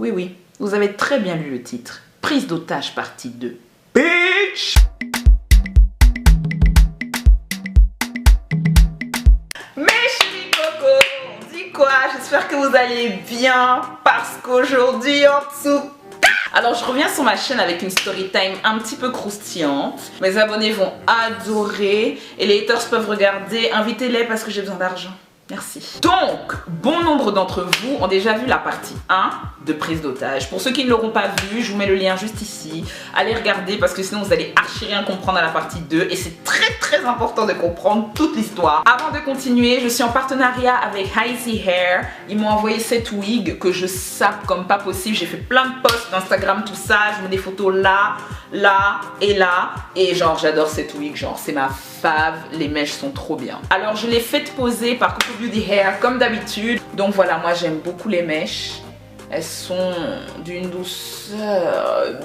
Oui, oui, vous avez très bien lu le titre. Prise d'otage partie 2. Bitch! Mes chéris coco, on dit quoi? J'espère que vous allez bien parce qu'aujourd'hui en dessous. Alors je reviens sur ma chaîne avec une story time un petit peu croustillante. Mes abonnés vont adorer et les haters peuvent regarder. Invitez-les parce que j'ai besoin d'argent. Merci. Donc, bon nombre d'entre vous ont déjà vu la partie 1 de prise d'otage. Pour ceux qui ne l'auront pas vu, je vous mets le lien juste ici. Allez regarder parce que sinon vous allez archi rien comprendre à la partie 2. Et c'est très important de comprendre toute l'histoire. Avant de continuer, je suis en partenariat avec Heisey Hair. Ils m'ont envoyé cette wig que je sape comme pas possible. J'ai fait plein de posts d'Instagram, tout ça. Je mets des photos là, là et là. Et genre j'adore cette wig, genre c'est ma fave. Les mèches sont trop bien. Alors je l'ai faite poser par Coco Beauty Hair comme d'habitude. Donc voilà, moi j'aime beaucoup les mèches. Elles sont d'une douceur.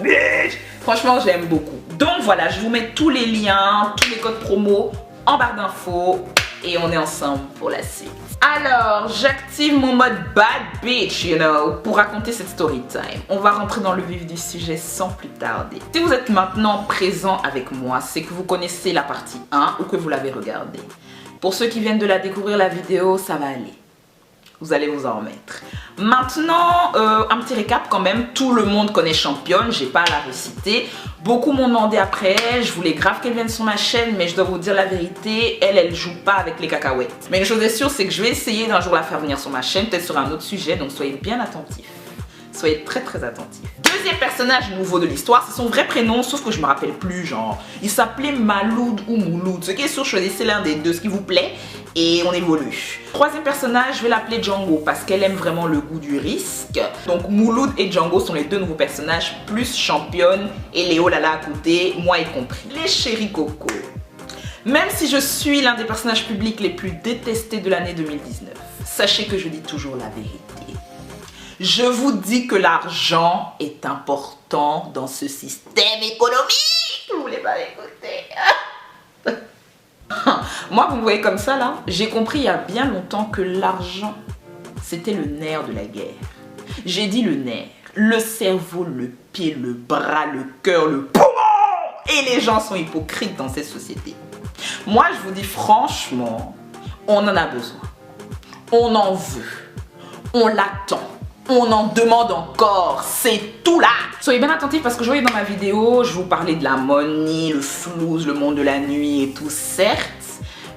Franchement, j'aime beaucoup. Donc voilà, je vous mets tous les liens, tous les codes promo en barre d'infos. Et on est ensemble pour la suite. Alors, j'active mon mode bad bitch, you know, pour raconter cette story time. On va rentrer dans le vif du sujet sans plus tarder. Si vous êtes maintenant présent avec moi, c'est que vous connaissez la partie 1 ou que vous l'avez regardée. Pour ceux qui viennent de la découvrir la vidéo, ça va aller. Vous allez vous en remettre. Maintenant, un petit récap quand même. Tout le monde connaît Championne, j'ai pas à la reciter. Beaucoup m'ont demandé après, je voulais grave qu'elle vienne sur ma chaîne, mais je dois vous dire la vérité, elle joue pas avec les cacahuètes. Mais une chose est sûre, c'est que je vais essayer d'un jour la faire venir sur ma chaîne, peut-être sur un autre sujet, donc soyez bien attentifs. Soyez très attentifs. Deuxième personnage nouveau de l'histoire, c'est son vrai prénom, sauf que je me rappelle plus, genre. Il s'appelait Maloud ou Mouloud. Ce qui est sûr, choisissez l'un des deux, ce qui vous plaît, et on évolue. Troisième personnage, je vais l'appeler Django, parce qu'elle aime vraiment le goût du risque. Donc Mouloud et Django sont les deux nouveaux personnages, plus Championne et Léo Lala à côté, moi y compris. Les chéris coco. Même si je suis l'un des personnages publics les plus détestés de l'année 2019, sachez que je dis toujours la vérité. Je vous dis que l'argent est important dans ce système économique. Vous voulez pas l'écouter? Moi, vous me voyez comme ça là. J'ai compris il y a bien longtemps que l'argent, c'était le nerf de la guerre. J'ai dit le nerf, le cerveau, le pied, le bras, le cœur, le poumon. Et les gens sont hypocrites dans cette société. Moi, je vous dis franchement, on en a besoin. On en veut. On l'attend. On en demande encore, c'est tout là. Soyez bien attentifs parce que je voyais dans ma vidéo, je vous parlais de la money, le flouze, le monde de la nuit et tout, certes.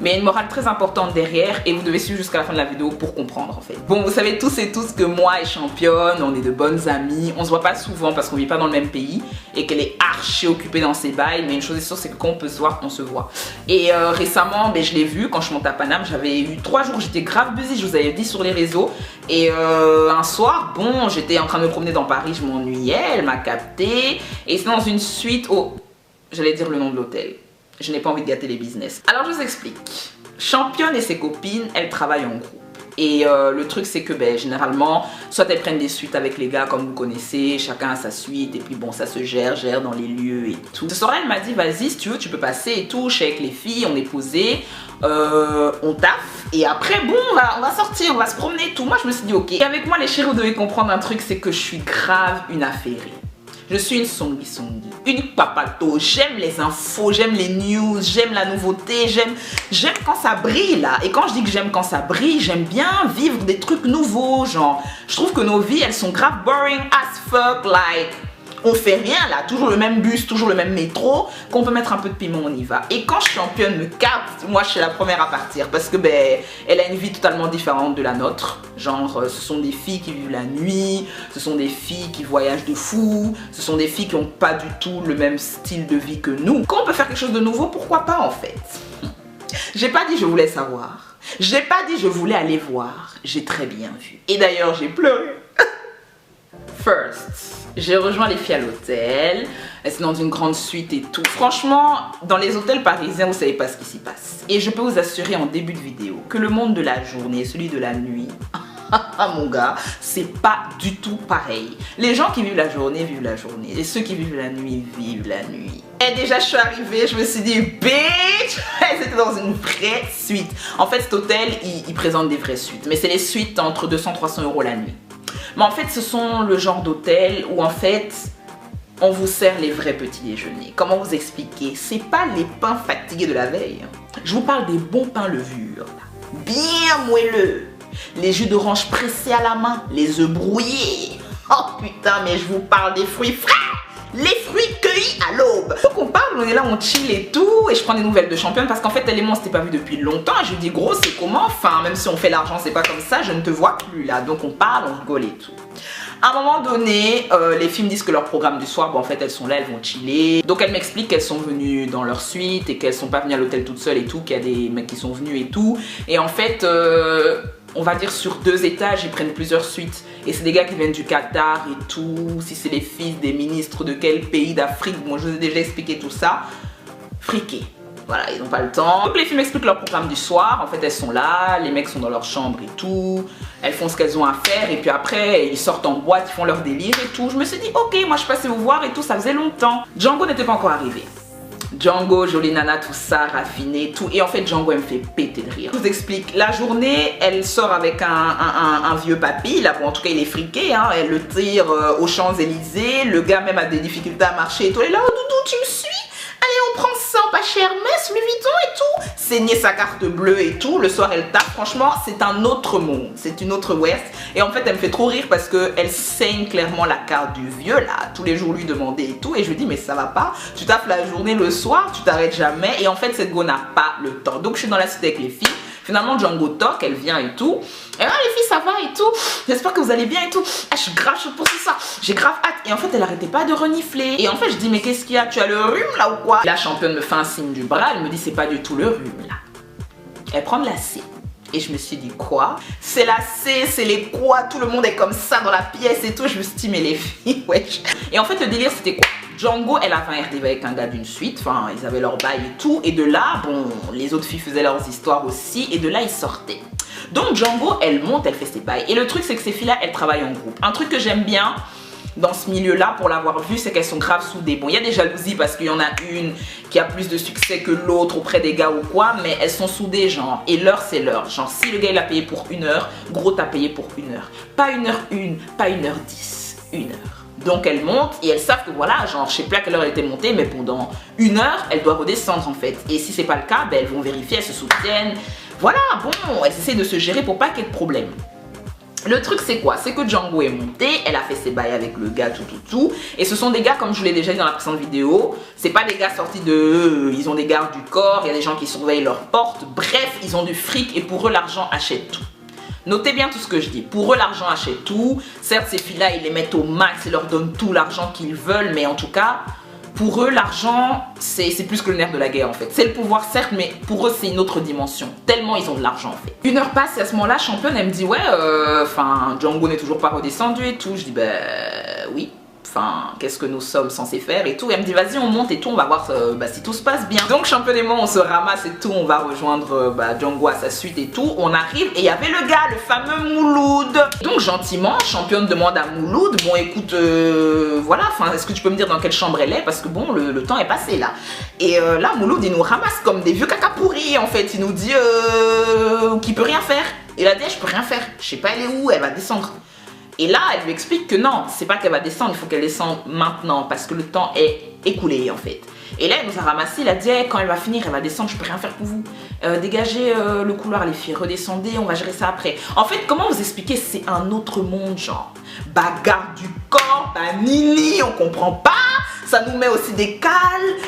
Mais il y a une morale très importante derrière et vous devez suivre jusqu'à la fin de la vidéo pour comprendre en fait. Bon, vous savez tous et tous que moi et Championne, on est de bonnes amies. On se voit pas souvent parce qu'on vit pas dans le même pays et qu'elle est archi occupée dans ses bails. Mais une chose est sûre, c'est que quand on peut se voir, on se voit. Et récemment, je l'ai vue quand je monte à Paname. J'avais eu 3 jours, j'étais grave busy, je vous avais dit sur les réseaux. Et un soir, bon, j'étais en train de me promener dans Paris, je m'ennuyais, elle m'a capté. Et c'est dans une suite au... J'allais dire le nom de l'hôtel. Je n'ai pas envie de gâter les business. Alors je vous explique. Championne et ses copines, elles travaillent en groupe. Et le truc c'est que généralement, soit elles prennent des suites avec les gars comme vous connaissez, chacun a sa suite et puis bon ça se gère dans les lieux et tout. Ce soir elle m'a dit vas-y si tu veux tu peux passer et tout, je suis avec les filles, on est posé, on taffe et après bon on va sortir, on va se promener et tout. Moi je me suis dit ok. Et avec moi les chéris vous devez comprendre un truc, c'est que je suis grave une affairée. Je suis une songi, une papato, j'aime les infos, j'aime les news, j'aime la nouveauté, j'aime quand ça brille là. Et quand je dis que j'aime quand ça brille, j'aime bien vivre des trucs nouveaux, genre. Je trouve que nos vies, elles sont grave boring as fuck, like. On fait rien là, toujours le même bus, toujours le même métro, qu'on peut mettre un peu de piment, on y va. Et quand Championne me capte, moi je suis la première à partir parce que elle a une vie totalement différente de la nôtre. Genre ce sont des filles qui vivent la nuit, ce sont des filles qui voyagent de fou, ce sont des filles qui n'ont pas du tout le même style de vie que nous. Quand on peut faire quelque chose de nouveau, pourquoi pas en fait? J'ai pas dit je voulais savoir, j'ai pas dit je voulais aller voir, j'ai très bien vu. Et d'ailleurs j'ai pleuré. First, j'ai rejoint les filles à l'hôtel, c'est dans une grande suite et tout. Franchement, dans les hôtels parisiens, vous savez pas ce qui s'y passe. Et je peux vous assurer en début de vidéo que le monde de la journée, celui de la nuit, mon gars, c'est pas du tout pareil. Les gens qui vivent la journée vivent la journée et ceux qui vivent la nuit vivent la nuit. Et déjà je suis arrivée, je me suis dit bitch, c'était dans une vraie suite. En fait cet hôtel, il présente des vraies suites, mais c'est les suites entre 200 et 300 € la nuit. Mais en fait, ce sont le genre d'hôtel où en fait, on vous sert les vrais petits déjeuners. Comment vous expliquer? C'est pas les pains fatigués de la veille. Je vous parle des bons pains levure. Bien moelleux. Les jus d'orange pressés à la main. Les œufs brouillés. Oh putain, mais je vous parle des fruits frais. Les fruits cueillis à l'aube. Donc on parle, on est là, on chill et tout. Et je prends des nouvelles de championne parce qu'en fait, elle et moi, on s'était pas vu depuis longtemps. Et je lui dis, gros, c'est comment? Enfin, même si on fait l'argent, c'est pas comme ça. Je ne te vois plus là. Donc on parle, on rigole et tout. À un moment donné, les filles me disent que leur programme du soir, bon en fait elles sont là, elles vont chiller. Donc elles m'expliquent qu'elles sont venues dans leur suite et qu'elles sont pas venues à l'hôtel toutes seules et tout, qu'il y a des mecs qui sont venus et tout. Et en fait, on va dire sur 2 étages, ils prennent plusieurs suites. Et c'est des gars qui viennent du Qatar et tout. Si c'est les fils des ministres de quel pays d'Afrique, bon je vous ai déjà expliqué tout ça. Friqués. Voilà, ils n'ont pas le temps. Donc les filles m'expliquent leur programme du soir. En fait, elles sont là, les mecs sont dans leur chambre et tout. Elles font ce qu'elles ont à faire et puis après, ils sortent en boîte, ils font leur délire et tout. Je me suis dit, ok, moi je passais vous voir et tout, ça faisait longtemps. Django n'était pas encore arrivé. Django, jolie nana, tout ça, raffiné, tout. Et en fait, Django, elle me fait péter de rire. Je vous explique. La journée, elle sort avec un vieux papy. Là, bon, en tout cas, il est friqué. Hein. Elle le tire aux Champs-Élysées. Le gars même a des difficultés à marcher et tout. Elle est là, oh doudou, tu me suis? Allez, on prend ça, pas cher, Hermès, Louis Vuitton et tout. Saigner sa carte bleue et tout. Le soir, elle tape. Franchement, c'est un autre monde. C'est une autre West. Et en fait, elle me fait trop rire parce qu'elle saigne clairement la carte du vieux, là. Tous les jours, lui demander et tout. Et je lui dis, mais ça va pas. Tu taffes la journée, le soir, tu t'arrêtes jamais. Et en fait, cette go n'a pas le temps. Donc, je suis dans la cité avec les filles. Finalement, Django toque, elle vient et tout. Et là, les filles, ça va et tout. J'espère que vous allez bien et tout. Ah, je suis grave chaude pour ça. J'ai grave hâte. Et en fait, elle arrêtait pas de renifler. Et en fait, je dis, mais qu'est-ce qu'il y a? Tu as le rhume là ou quoi? La championne me fait un signe du bras. Elle me dit, c'est pas du tout le rhume là. Elle prend de la C. Et je me suis dit, quoi? C'est la C, c'est les quoi? Tout le monde est comme ça dans la pièce et tout. Je me suis dit, mais les filles, wesh. Et en fait, le délire, c'était quoi? Django, elle avait un RDV avec un gars d'une suite, enfin ils avaient leur bail et tout, et de là, bon, les autres filles faisaient leurs histoires aussi, et de là ils sortaient. Donc Django, elle monte, elle fait ses bails. Et le truc, c'est que ces filles-là, elles travaillent en groupe. Un truc que j'aime bien dans ce milieu-là, pour l'avoir vu, c'est qu'elles sont grave soudées. Bon, il y a des jalousies parce qu'il y en a une qui a plus de succès que l'autre auprès des gars ou quoi, mais elles sont soudées, genre, et l'heure, c'est l'heure. Genre, si le gars, il a payé pour 1 heure, gros, t'as payé pour 1 heure. Pas 1h01, pas 1h10, 1 heure. Donc elles montent et elles savent que voilà, genre je sais plus à quelle heure elle était montée, mais pendant 1 heure, elle doit redescendre en fait. Et si c'est pas le cas, ben, elles vont vérifier, elles se soutiennent. Voilà, bon, elles essaient de se gérer pour pas qu'il y ait de problème. Le truc c'est quoi? C'est que Django est montée, elle a fait ses bails avec le gars tout. Et ce sont des gars, comme je vous l'ai déjà dit dans la précédente vidéo, c'est pas des gars sortis de... Ils ont des gardes du corps, il y a des gens qui surveillent leurs portes. Bref, ils ont du fric et pour eux l'argent achète tout. Notez bien tout ce que je dis. Pour eux, l'argent achète tout. Certes, ces filles-là, ils les mettent au max, ils leur donnent tout l'argent qu'ils veulent. Mais en tout cas, pour eux, l'argent, c'est plus que le nerf de la guerre en fait. C'est le pouvoir, certes, mais pour eux, c'est une autre dimension. Tellement ils ont de l'argent en fait. 1 heure passe et à ce moment-là, championne, elle me dit, ouais, Django n'est toujours pas redescendu et tout. Je dis, ben oui. Enfin, qu'est-ce que nous sommes censés faire et tout. Et elle me dit, vas-y, on monte et tout, on va voir si tout se passe bien. Donc, championne et moi, on se ramasse et tout, on va rejoindre Django à sa suite et tout. On arrive et il y avait le gars, le fameux Mouloud. Donc, gentiment, championne demande à Mouloud, bon, écoute, voilà, enfin, est-ce que tu peux me dire dans quelle chambre elle est? Parce que bon, le temps est passé là. Et là, Mouloud, il nous ramasse comme des vieux caca pourris en fait. Il nous dit qu'il peut rien faire. Il a dit, je peux rien faire. Je sais pas, elle est où, elle va descendre. Et là, elle lui explique que non, c'est pas qu'elle va descendre, il faut qu'elle descende maintenant parce que le temps est écoulé en fait. Et là, elle nous a ramassé, elle a dit hey, quand elle va finir, elle va descendre, je peux rien faire pour vous. Dégagez le couloir les filles, redescendez, on va gérer ça après. En fait, comment vous expliquer? C'est un autre monde, genre. Bagarre du corps, nini, on comprend pas. Ça nous met aussi des cales,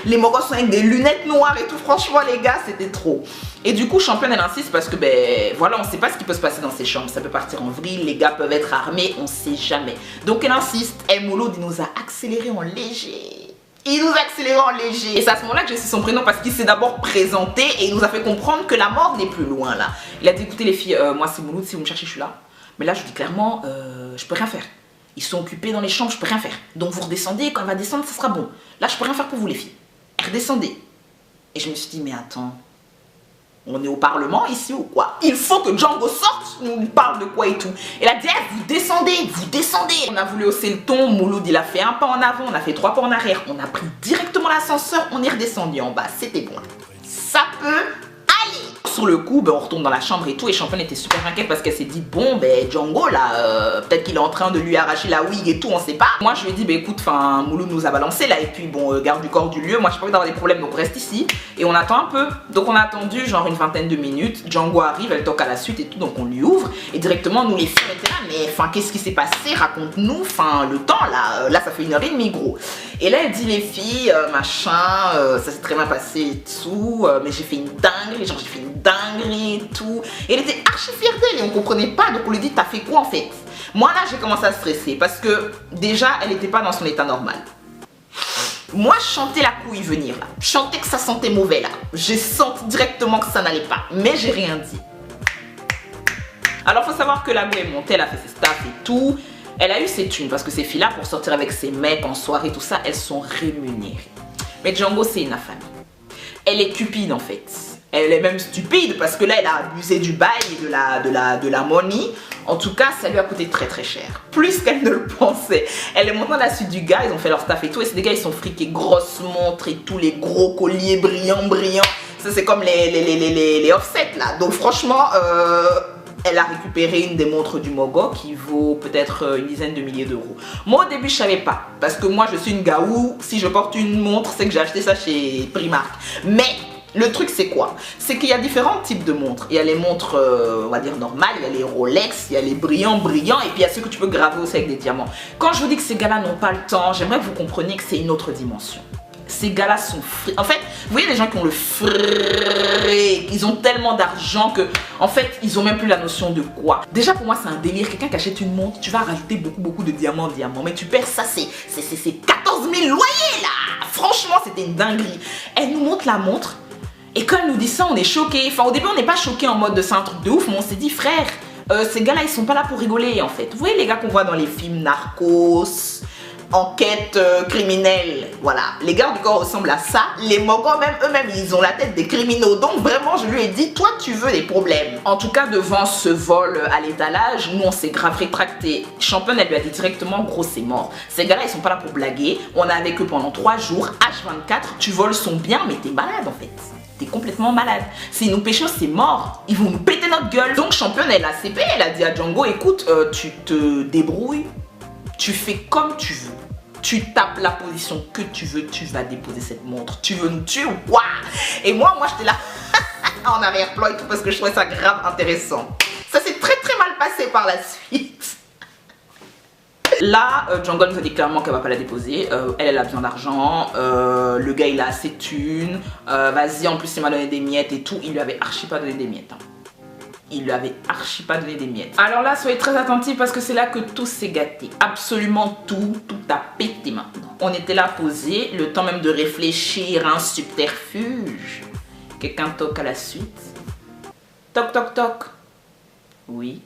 les mogos sont avec des lunettes noires et tout. Franchement, les gars, c'était trop. Et du coup, championne, elle insiste parce que, ben, voilà, on sait pas ce qui peut se passer dans ces chambres. Ça peut partir en vrille, les gars peuvent être armés, on sait jamais. Donc, elle insiste. Et Mouloud, il nous a accéléré en léger. Il nous a accéléré en léger. Et c'est à ce moment-là que j'ai su son prénom parce qu'il s'est d'abord présenté et il nous a fait comprendre que la mort n'est plus loin, là. Il a dit, écoutez, les filles, moi, c'est Mouloud, si vous me cherchez, je suis là. Mais là, je dis clairement, je peux rien faire. Ils sont occupés dans les chambres, je peux rien faire. Donc vous redescendez, quand elle va descendre, ça sera bon. Là, je peux rien faire pour vous les filles. Redescendez. Et je me suis dit, mais attends, on est au Parlement ici ou quoi? Il faut que Django sorte, nous parle de quoi et tout. Et elle a dit, vous descendez, vous descendez. On a voulu hausser le ton, Mouloud, il a fait 1 pas en avant, on a fait 3 pas en arrière. On a pris directement l'ascenseur, on est redescendu en bas, c'était bon. Ça peut aller. sur le coup, ben, on retourne dans la chambre et tout. Et Championne était super inquiète parce qu'elle s'est dit, bon, ben Django là, peut-être qu'il est en train de lui arracher la wig et tout, on sait pas. Moi je lui ai dit, ben écoute, enfin, Mouloud nous a balancé là. Et puis bon, garde du corps du lieu. Moi j'ai pas envie d'avoir des problèmes, donc reste ici. Et on attend un peu. Donc on a attendu genre une vingtaine de minutes. Django arrive, elle toque à la suite et tout. Donc on lui ouvre. Et directement, nous les filles, on était là, mais enfin, qu'est-ce qui s'est passé? Raconte-nous, enfin, le temps là. Là, ça fait 1h30, gros. Et là, elle dit, les filles, machin, ça s'est très bien passé et tout. Mais j'ai fait une dinguerie, genre j'ai fait une dinguerie et tout. Et elle était archi fière d'elle et on comprenait pas. Donc on lui dit, t'as fait quoi en fait? Moi là, j'ai commencé à stresser parce que déjà, elle n'était pas dans son état normal. Moi, je sentais la couille venir là. Je sentais que ça sentait mauvais là. J'ai senti directement que ça n'allait pas. Mais j'ai rien dit. Alors, faut savoir que la go est montée, elle a fait ses staffs et tout. Elle a eu ses thunes parce que ces filles-là, pour sortir avec ses mecs en soirée, tout ça, elles sont rémunérées. Mais Django, c'est une affamée. Elle est cupide en fait. Elle est même stupide parce que là, elle a abusé du bail et de la money. En tout cas, ça lui a coûté très très cher. Plus qu'elle ne le pensait. Elle est montée dans la suite du gars, ils ont fait leur staff et tout. Et c'est des gars, ils sont friqués, grosses montres et tout, les gros colliers brillants. Ça, c'est comme les offsets là. Donc franchement, elle a récupéré une des montres du Mogo qui vaut peut-être une dizaine de milliers d'euros. Moi, au début, je savais pas. Parce que moi, je suis une gaou. Si je porte une montre, c'est que j'ai acheté ça chez Primark. Mais le truc, c'est quoi? C'est qu'il y a différents types de montres. Il y a les montres, on va dire, normales. Il y a les Rolex, il y a les brillants. Et puis il y a ceux que tu peux graver aussi avec des diamants. Quand je vous dis que ces gars-là n'ont pas le temps, j'aimerais que vous compreniez que c'est une autre dimension. Ces gars-là sont frais. En fait, vous voyez les gens qui ont le frais, ils ont tellement d'argent que, en fait, ils ont même plus la notion de quoi. Déjà, pour moi, c'est un délire. Quelqu'un qui achète une montre, tu vas rajouter beaucoup de diamants. Mais tu perds ça, c'est 14 000 loyers, là. Franchement, c'était une dinguerie. Elle nous montre la montre. Et quand elle nous dit ça, on est choqués. Enfin, au début, on n'est pas choqués en mode de c'est un truc de ouf, mais on s'est dit, frère, ces gars-là, ils sont pas là pour rigoler, en fait. Vous voyez les gars qu'on voit dans les films Narcos, enquête criminelle, voilà. Les gardes du corps ressemblent à ça. Les Mogos, même eux-mêmes, ils ont la tête des criminaux. Donc vraiment, je lui ai dit, toi, tu veux des problèmes. En tout cas, devant ce vol à l'étalage, nous, on s'est grave rétracté. Championne, elle lui a dit directement, gros, c'est mort. Ces gars-là, ils sont pas là pour blaguer. On est avec eux pendant 3 jours, H24. Tu voles son bien, mais t'es malade, en fait. T'es complètement malade. Si nous pêchons, c'est mort. Ils vont nous péter notre gueule. Donc Championne, elle a CP, elle a dit à Django, écoute, tu te débrouilles. Tu fais comme tu veux. Tu tapes la position que tu veux, tu vas déposer cette montre. Tu veux nous tuer ou quoi? Et moi j'étais là en arrière-plan et tout parce que je trouvais ça grave intéressant. Ça s'est très très mal passé par la suite. Là, Django nous a dit clairement qu'elle va pas la déposer. Elle a besoin d'argent. Le gars, il a assez de thunes. Vas-y, en plus, il m'a donné des miettes et tout. Il lui avait archi pas donné des miettes. Hein. Il lui avait archi pas donné des miettes. Alors là, soyez très attentifs parce que c'est là que tout s'est gâté. Absolument tout a pété maintenant. On était là posé, le temps même de réfléchir à un subterfuge. Quelqu'un toque à la suite. Toc, toc, toc. Oui.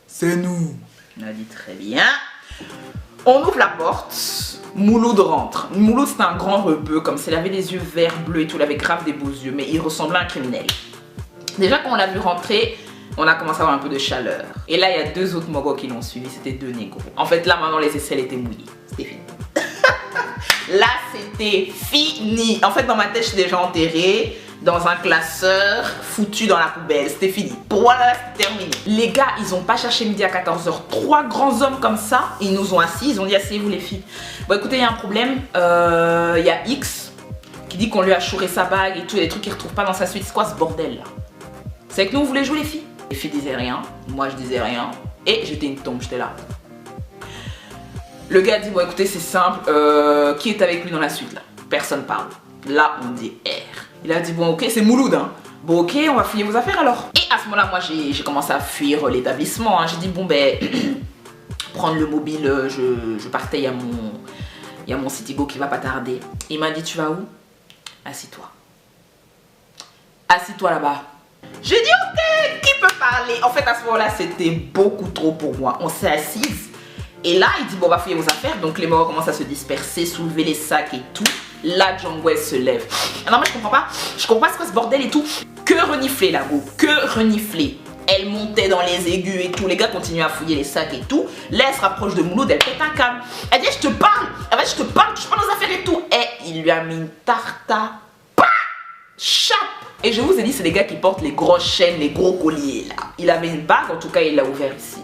C'est nous. On a dit très bien. On ouvre la porte. Mouloud rentre. Mouloud, c'est un grand rebeu, comme s'il avait les yeux verts, bleus et tout. Il avait grave des beaux yeux, mais il ressemblait à un criminel. Déjà, quand on l'a vu rentrer, on a commencé à avoir un peu de chaleur. Et là, il y a 2 autres Mogos qui l'ont suivi. C'était 2 négros. En fait, là, maintenant, les aisselles étaient mouillées. C'était fini. Là, c'était fini. En fait, dans ma tête, je suis déjà enterrée dans un classeur foutu dans la poubelle. C'était fini. Pour moi, là, c'était terminé. Les gars, ils ont pas cherché midi à 14 h. 3 grands hommes comme ça, ils nous ont assis. Ils ont dit, asseyez-vous les filles. Bon, écoutez, il y a un problème. Il y a X qui dit qu'on lui a chouré sa bague et tout. Il y a des trucs qu'il retrouve pas dans sa suite. C'est quoi ce bordel là? C'est que nous, on voulait jouer les filles. Les filles disaient rien. Moi, je disais rien. Et j'étais une tombe, j'étais là. Le gars dit, bon écoutez, c'est simple. Qui est avec lui dans la suite là? Personne parle. Là, on dit R. Il a dit, bon ok, c'est Mouloud hein. Bon ok, on va fouiller vos affaires alors. Et à ce moment-là, moi, j'ai commencé à fuir l'établissement. Hein. J'ai dit, bon ben, prendre le mobile, je partais, il y a mon Citigo qui va pas tarder. Il m'a dit, tu vas où? Assis-toi. Assis-toi là-bas. J'ai dit ok, qui peut parler? En fait à ce moment-là c'était beaucoup trop pour moi. On s'est assises et là il dit bon on va fouiller vos affaires. Donc les morts commencent à se disperser, soulever les sacs et tout. Là Django elle se lève. Ah non mais je comprends pas c'est quoi ce bordel et tout. Que renifler la go, que renifler. Elle montait dans les aigus et tout. Les gars continuaient à fouiller les sacs et tout. Là elle se rapproche de Mouloud, elle pète un câble. Elle dit je te parle, elle va je te parle, touche pas nos affaires et tout. Et il lui a mis une tarta chape. Et je vous ai dit, c'est les gars qui portent les grosses chaînes, les gros colliers là. Il avait une bague, en tout cas il l'a ouvert ici.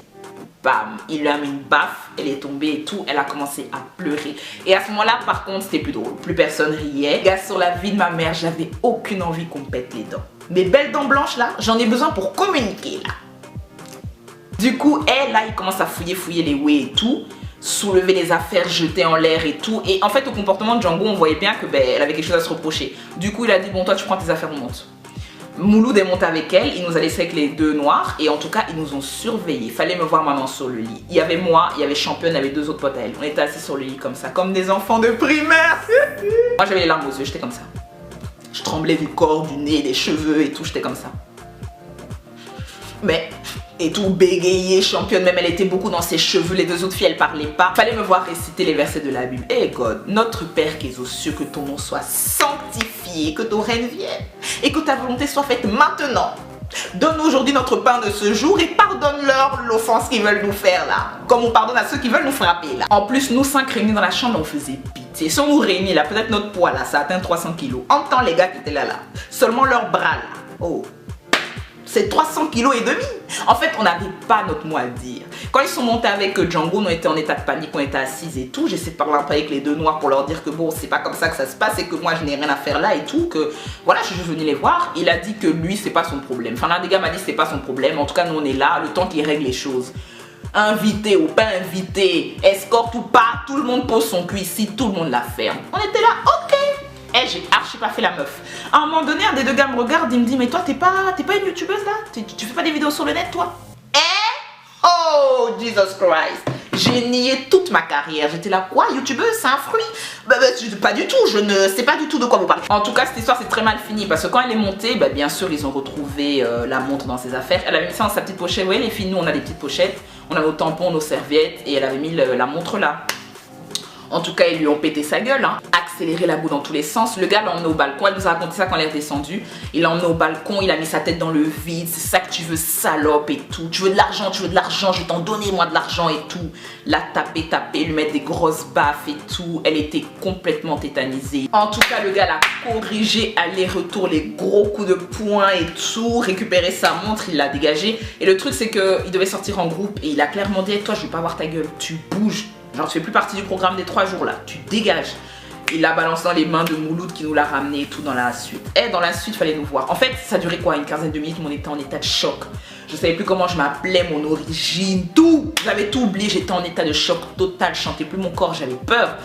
Bam, il lui a mis une baffe, elle est tombée et tout, elle a commencé à pleurer. Et à ce moment-là, par contre, c'était plus drôle. Plus personne riait. Gars, sur la vie de ma mère, j'avais aucune envie qu'on me pète les dents. Mes belles dents blanches là, j'en ai besoin pour communiquer là. Du coup, elle là, il commence à fouiller les way et tout. Soulever les affaires, jeter en l'air et tout. Et en fait, au comportement de Django, on voyait bien que elle avait quelque chose à se reprocher. Du coup, il a dit, bon, toi, tu prends tes affaires, on monte. Mouloud est monté avec elle, il nous a laissé avec les deux noirs et en tout cas ils nous ont surveillés. Fallait me voir maman sur le lit. Il y avait moi, il y avait Championne, il y avait deux autres potes à elle. On était assis sur le lit comme ça, comme des enfants de primaire. Moi j'avais les larmes aux yeux, j'étais comme ça. Je tremblais du corps, du nez, des cheveux et tout, j'étais comme ça. Mais et tout bégayé, Championne, même elle était beaucoup dans ses cheveux, les deux autres filles elles parlaient pas. Fallait me voir réciter les versets de la Bible. Eh God, notre Père qui es aux cieux, que ton nom soit sanctifié, que ton règne vienne et que ta volonté soit faite maintenant. Donne-nous aujourd'hui notre pain de ce jour et pardonne-leur l'offense qu'ils veulent nous faire là. Comme on pardonne à ceux qui veulent nous frapper là. En plus, nous 5 réunis dans la chambre, on faisait pitié. Si on nous réunit là, peut-être notre poids là, ça atteint 300 kilos. En temps les gars qui étaient là, seulement leurs bras là. Oh. C'est 300 kilos et demi. En fait, on n'avait pas notre mot à dire. Quand ils sont montés avec Django, on était en état de panique, on était assises et tout. J'essaie de parler un peu avec les deux noirs pour leur dire que bon, c'est pas comme ça que ça se passe et que moi, je n'ai rien à faire là et tout. Que voilà, je suis venue les voir. Il a dit que lui, c'est pas son problème. Enfin, l'un des gars m'a dit c'est pas son problème. En tout cas, nous, on est là, le temps qu'il règle les choses. Invité ou pas invité, escorte ou pas, tout le monde pose son cul ici, tout le monde la ferme. On était là, ok. Eh, j'ai archi pas fait la meuf. À un moment donné, un des deux gars me regarde, il me dit, mais toi, t'es pas une youtubeuse là? Tu fais pas des vidéos sur le net, toi? Eh? Oh, Jesus Christ. J'ai nié toute ma carrière. J'étais là, quoi? Youtubeuse, c'est un fruit? Pas du tout, je ne sais pas du tout de quoi vous parlez. En tout cas, cette histoire, c'est très mal fini parce que quand elle est montée, bien sûr, ils ont retrouvé la montre dans ses affaires. Elle avait mis ça dans sa petite pochette. Vous voyez, les filles, nous, on a des petites pochettes. On a nos tampons, nos serviettes et elle avait mis la montre là. En tout cas, ils lui ont pété sa gueule, hein. Accéléré la boue dans tous les sens. Le gars l'a emmené au balcon. Elle nous a raconté ça quand elle est descendue. Il l'a emmené au balcon, il a mis sa tête dans le vide. C'est ça que tu veux, salope et tout. Tu veux de l'argent, je vais t'en donner moi de l'argent et tout. La taper, lui mettre des grosses baffes et tout. Elle était complètement tétanisée. En tout cas, le gars l'a corrigé, aller-retour, les gros coups de poing et tout. Récupérer sa montre, il l'a dégagée. Et le truc, c'est qu'il devait sortir en groupe et il a clairement dit, toi, je veux pas voir ta gueule, tu bouges. Genre, tu fais plus partie du programme des 3 jours là, tu dégages. Il l'a balancé dans les mains de Mouloud qui nous l'a ramené et tout dans la suite. Et dans la suite, il fallait nous voir. En fait, ça durait quoi, une quinzaine de minutes, mais on était en état de choc. Je savais plus comment je m'appelais, mon origine, tout. J'avais tout oublié, j'étais en état de choc total, je sentais plus mon corps, j'avais peur.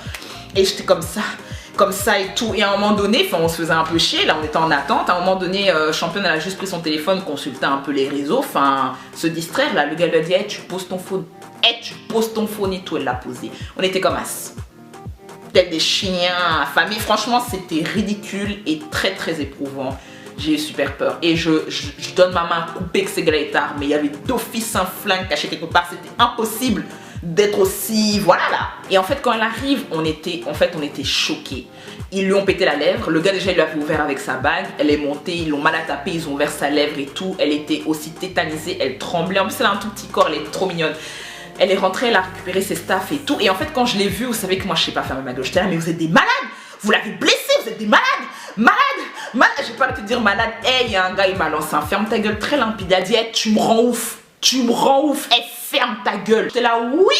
Et j'étais comme ça et tout. Et à un moment donné, on se faisait un peu chier, là on était en attente. À un moment donné, Championne elle a juste pris son téléphone, consultait un peu les réseaux, se distraire. Là, le gars lui a dit, hey, tu poses ton phone. Hey, tu poses ton phone et tout, elle l'a posé. On était comme as. Tel des chiens affamés. Franchement, c'était ridicule et très très éprouvant. J'ai eu super peur. Et je donne ma main à couper que ces gars étaient armés. Il y avait d'office un flingue caché quelque part. C'était impossible d'être aussi... Voilà là. Et en fait, quand elle arrive, on était choqués. Ils lui ont pété la lèvre. Le gars déjà, il lui a ouvert avec sa bague. Elle est montée, ils l'ont mal à taper. Ils ont ouvert sa lèvre et tout. Elle était aussi tétanisée. Elle tremblait. En plus, elle a un tout petit corps. Elle est trop mignonne. Elle est rentrée, elle a récupéré ses staffs et tout. Et en fait, quand je l'ai vue, vous savez que moi, je sais pas fermer ma gueule. J'étais là, mais vous êtes des malades. Vous l'avez blessée, vous êtes des malades. Malade. J'ai pas arrêté de dire malade. Hey, il y a un gars, il m'a lancé un ferme ta gueule très limpide. Il a dit, hey, tu me rends ouf. Hey, ferme ta gueule. J'étais là, oui.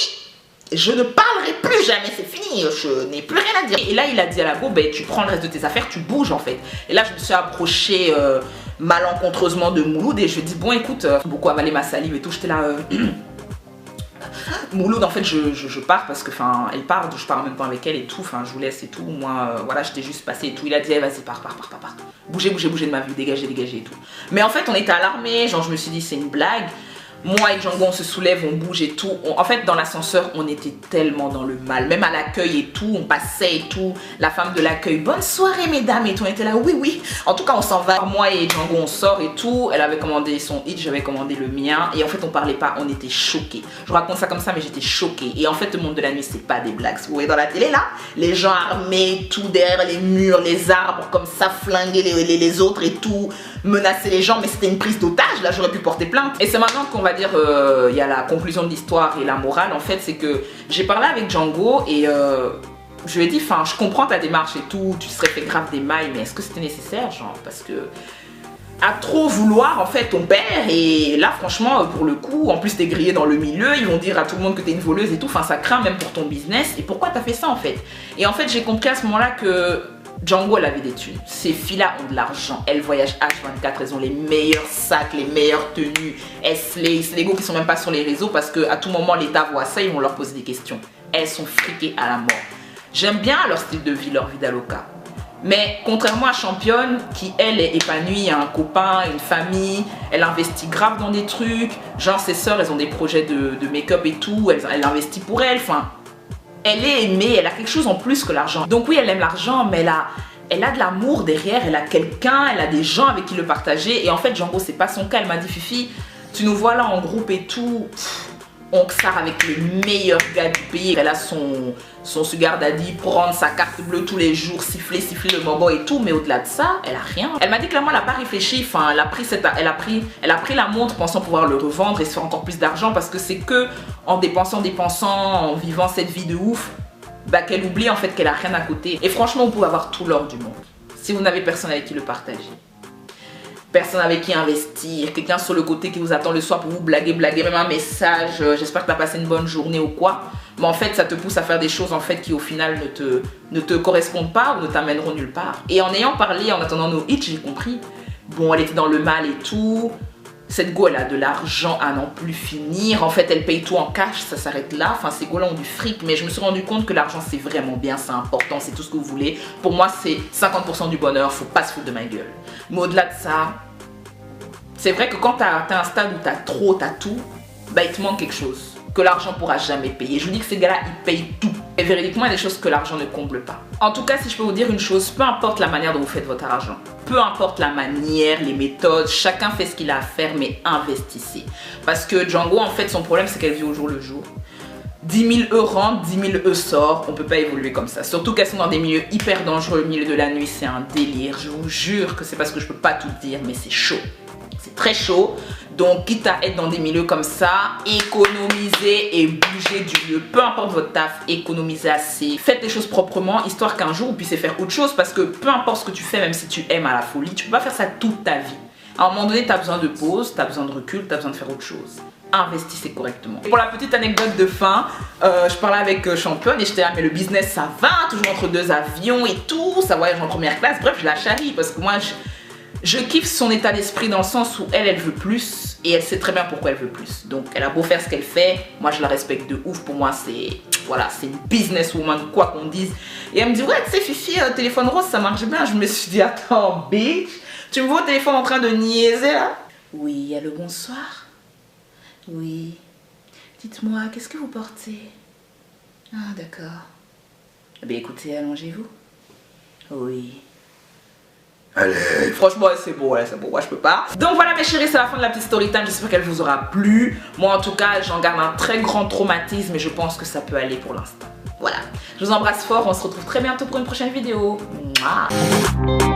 Je ne parlerai plus jamais, c'est fini, je n'ai plus rien à dire. Et là, il a dit à la go, tu prends le reste de tes affaires, tu bouges en fait. Et là, je me suis approchée malencontreusement de Mouloud et je lui ai dit, bon écoute, beaucoup avalé ma salive et tout. J'étais là, Mouloud, en fait, je pars parce que, elle part, je pars en même temps avec elle et tout, je vous laisse et tout. Moi, voilà, j'étais juste passée et tout. Il a dit, hey, vas-y, pars. Bougez de ma vue, dégagez et tout. Mais en fait, on était alarmés, genre, je me suis dit, c'est une blague. Moi et Django, on se soulève, on bouge et tout. En fait, dans l'ascenseur, on était tellement dans le mal. Même à l'accueil et tout, on passait et tout. La femme de l'accueil, bonne soirée mesdames et tout. On était là, oui. En tout cas, on s'en va. Moi et Django, on sort et tout. Elle avait commandé son hit, j'avais commandé le mien. Et en fait, on parlait pas, on était choqués. Je raconte ça comme ça, mais j'étais choquée. Et en fait, le monde de la nuit, c'est pas des blagues. Vous voyez dans la télé là, les gens armés, tout derrière les murs, les arbres, comme ça, flinguer les autres et tout. Menacer les gens, mais c'était une prise d'otage. Là, j'aurais pu porter plainte. Et c'est maintenant qu'on va dire, il y a la conclusion de l'histoire et la morale. En fait, c'est que j'ai parlé avec Django et je lui ai dit, enfin, je comprends ta démarche et tout, tu serais fait grave des mailles, mais est-ce que c'était nécessaire, genre, parce que à trop vouloir en fait ton père, et là franchement pour le coup, en plus t'es grillé dans le milieu, ils vont dire à tout le monde que t'es une voleuse et tout, enfin ça craint même pour ton business, et pourquoi t'as fait ça en fait? Et en fait j'ai compris à ce moment-là que Django elle avait des thunes, ces filles-là ont de l'argent, elles voyagent H24, elles ont les meilleurs sacs, les meilleures tenues, c'est les gars qui sont même pas sur les réseaux parce que à tout moment l'État voit ça, ils vont leur poser des questions, elles sont friquées à la mort. J'aime bien leur style de vie, leur vie d'aloca. Mais contrairement à Championne, qui elle est épanouie, a un copain, une famille, elle investit grave dans des trucs, genre ses sœurs elles ont des projets de make-up et tout, elle investit pour elle, enfin, elle est aimée, elle a quelque chose en plus que l'argent. Donc oui elle aime l'argent, mais elle a de l'amour derrière, elle a quelqu'un, elle a des gens avec qui le partager, et en fait Django c'est pas son cas, elle m'a dit Fifi, tu nous vois là en groupe et tout, on sort avec les meilleurs gars du pays. Elle a son sugar daddy, prendre sa carte bleue tous les jours, siffler le bonbon et tout, mais au-delà de ça, elle a rien. Elle m'a dit clairement, elle n'a pas réfléchi, enfin, elle a pris la montre pensant pouvoir le revendre et se faire encore plus d'argent parce que c'est que en dépensant, en vivant cette vie de ouf, bah, qu'elle oublie en fait qu'elle a rien à côté. Et franchement, vous pouvez avoir tout l'or du monde si vous n'avez personne avec qui le partager. Personne avec qui investir, quelqu'un sur le côté qui vous attend le soir pour vous blaguer, même un message, j'espère que tu as passé une bonne journée ou quoi. Mais en fait, ça te pousse à faire des choses en fait qui au final ne te correspondent pas ou ne t'amèneront nulle part. Et en ayant parlé, en attendant nos hits, j'ai compris. Bon, elle était dans le mal et tout. Cette go, elle a de l'argent à n'en plus finir. En fait, elle paye tout en cash, ça s'arrête là. Enfin, ces go-là ont du fric. Mais je me suis rendu compte que l'argent, c'est vraiment bien, c'est important, c'est tout ce que vous voulez. Pour moi, c'est 50% du bonheur, faut pas se foutre de ma gueule. Mais au-delà de ça, c'est vrai que quand t'as un stade où t'as trop, t'as tout, bah il te manque quelque chose que l'argent pourra jamais payer. Je vous dis que ces gars-là, ils payent tout. Et véridiquement, il y a des choses que l'argent ne comble pas. En tout cas, si je peux vous dire une chose, peu importe la manière dont vous faites votre argent, peu importe la manière, les méthodes, chacun fait ce qu'il a à faire, mais investissez. Parce que Django, en fait, son problème, c'est qu'elle vit au jour le jour. 10 000 € rentrent, 10 000 € sortent, on peut pas évoluer comme ça. Surtout qu'elles sont dans des milieux hyper dangereux, le milieu de la nuit, c'est un délire. Je vous jure que c'est parce que je peux pas tout dire, mais c'est chaud. C'est très chaud, donc quitte à être dans des milieux comme ça, économisez et bougez du lieu. Peu importe votre taf, économisez assez. Faites les choses proprement, histoire qu'un jour vous puissiez faire autre chose. Parce que peu importe ce que tu fais, même si tu aimes à la folie, tu peux pas faire ça toute ta vie. À un moment donné, tu as besoin de pause, tu as besoin de recul, tu as besoin de faire autre chose. Investissez correctement. Et pour la petite anecdote de fin, je parlais avec Championne et j'étais là, mais le business ça va, toujours entre deux avions et tout, ça voyage en première classe. Bref, je la charrie parce que moi, je kiffe son état d'esprit dans le sens où elle veut plus et elle sait très bien pourquoi elle veut plus. Donc elle a beau faire ce qu'elle fait, moi je la respecte de ouf. Pour moi c'est, voilà, c'est une businesswoman quoi qu'on dise. Et elle me dit ouais tu sais Fifi, téléphone rose ça marche bien. Je me suis dit attends bitch, tu me vois au téléphone en train de niaiser là? Oui, allô bonsoir. Oui. Dites-moi, qu'est-ce que vous portez? Ah d'accord. Eh bien écoutez, allongez-vous. Oui. Allez. Franchement c'est beau, moi je peux pas. Donc voilà mes chéris, c'est la fin de la petite story time, j'espère qu'elle vous aura plu. Moi en tout cas j'en garde un très grand traumatisme et je pense que ça peut aller pour l'instant. Voilà, je vous embrasse fort, on se retrouve très bientôt pour une prochaine vidéo. Mouah.